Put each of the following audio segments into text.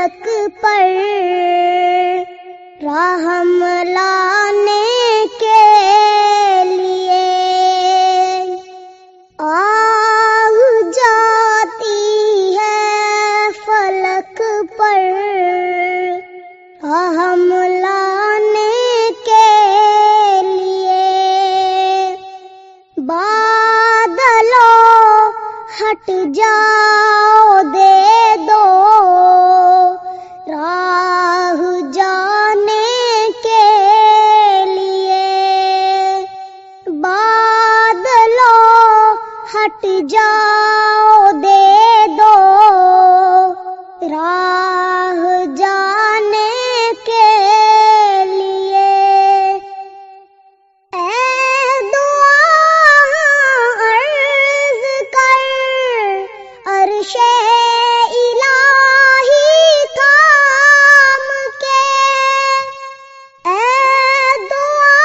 فلک پر رحم لانے کے لیے آہ جاتی ہے فلک پر رحم لانے کے لیے بادلوں ہٹ جاؤ دے دو راہ جانے کے لیے بادلوں ہٹ جاؤ دے دو راہ جانے کے لیے اے دعا عرض کر عرش الہی تھام کے اے دعا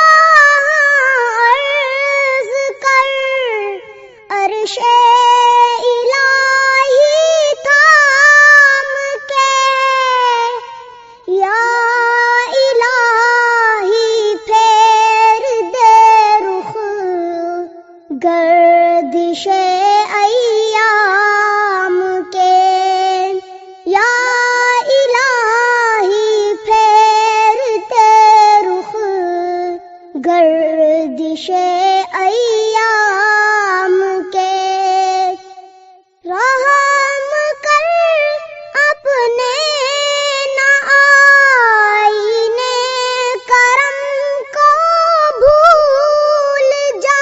عرض کر عرش الہی تھام کے یا الہی پھیر دے رخ گردش ایام کے یا الہی پھیر دے رخ گردش ایام کے رحم کر اپنے نہ آئینے کرم کو بھول جا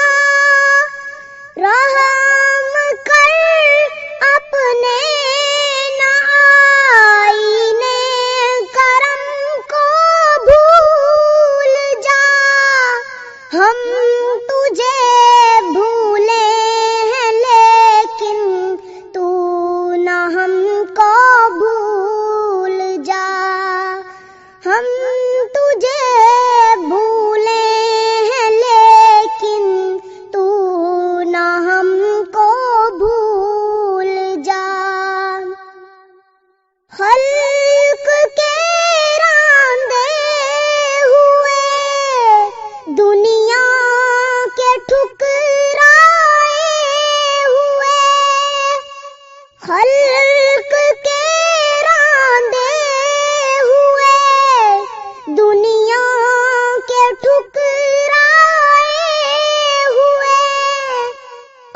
رحم کر اپنے نہ آئینے کرم کو بھول جا ہم تجھے بھولے ہیں لیکن تو نہ ہم کو بھول جا ہم تجھے بھولے ہیں لیکن تو نہ ہم کو بھول جا خلق کے راندے ہوئے دنیا کے ٹھکرائے ہوئے خلق کے راندے ہوئے دنیا کے ٹھکرائے ہوئے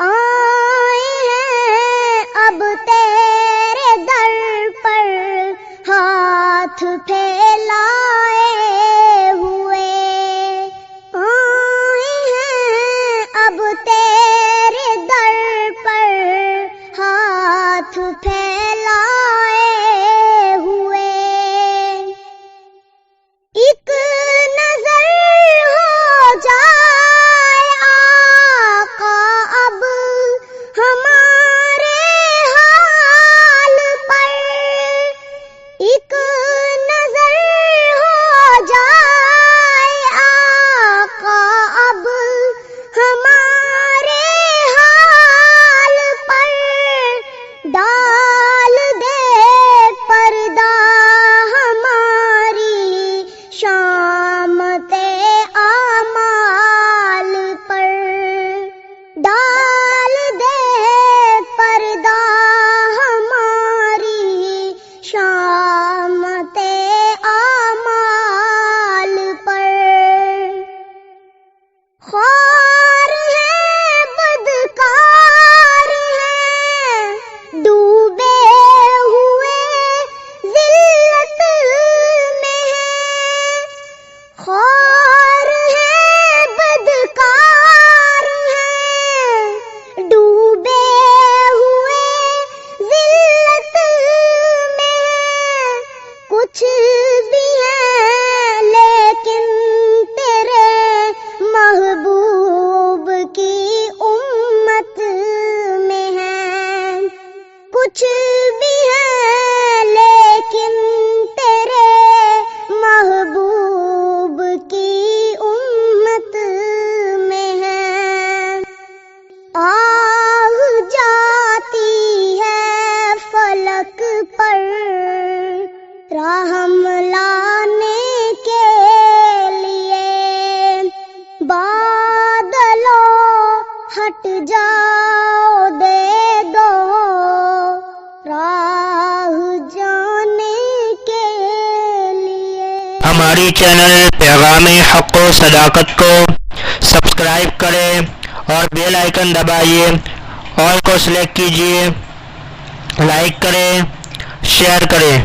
آئے ہیں اب تیرے در پر ہاتھ پھیلائے ہوئے آئے ہیں اب تیرے در پر ہاتھ پھیلائے ہوئے ایک نظر ہو جائے آقا اب ہمارے حال پر ایک نظر ہو جائے آقا اب ہمارے حال پر ڈال دے پردہ ہماری شامت اعمال پر ڈال دے پردہ ہماری شامت اعمال پر خوار ہے بدکار ہے ڈوبے ہوئے ذلت میں ہے خوار ہے بدکار ہے ڈوبے ہوئے ذلت میں ہے کچھ بھی ہے لیکن تیرے محبوب کی امت میں ہے کچھ بھی ہے لیکن تیرے محبوب کی امت میں ہے آہ جاتی ہے فلک پر ہٹ جاؤ دے دو راہ جانے کے لیے. ہماری چینل پیغام حق و صداقت کو سبسکرائب کریں اور بیل آئیکن دبائیے، اور کو سلیکٹ کیجیے، لائک کریں، شیئر کریں.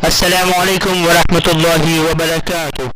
السلام علیکم ورحمۃ اللہ وبرکاتہ.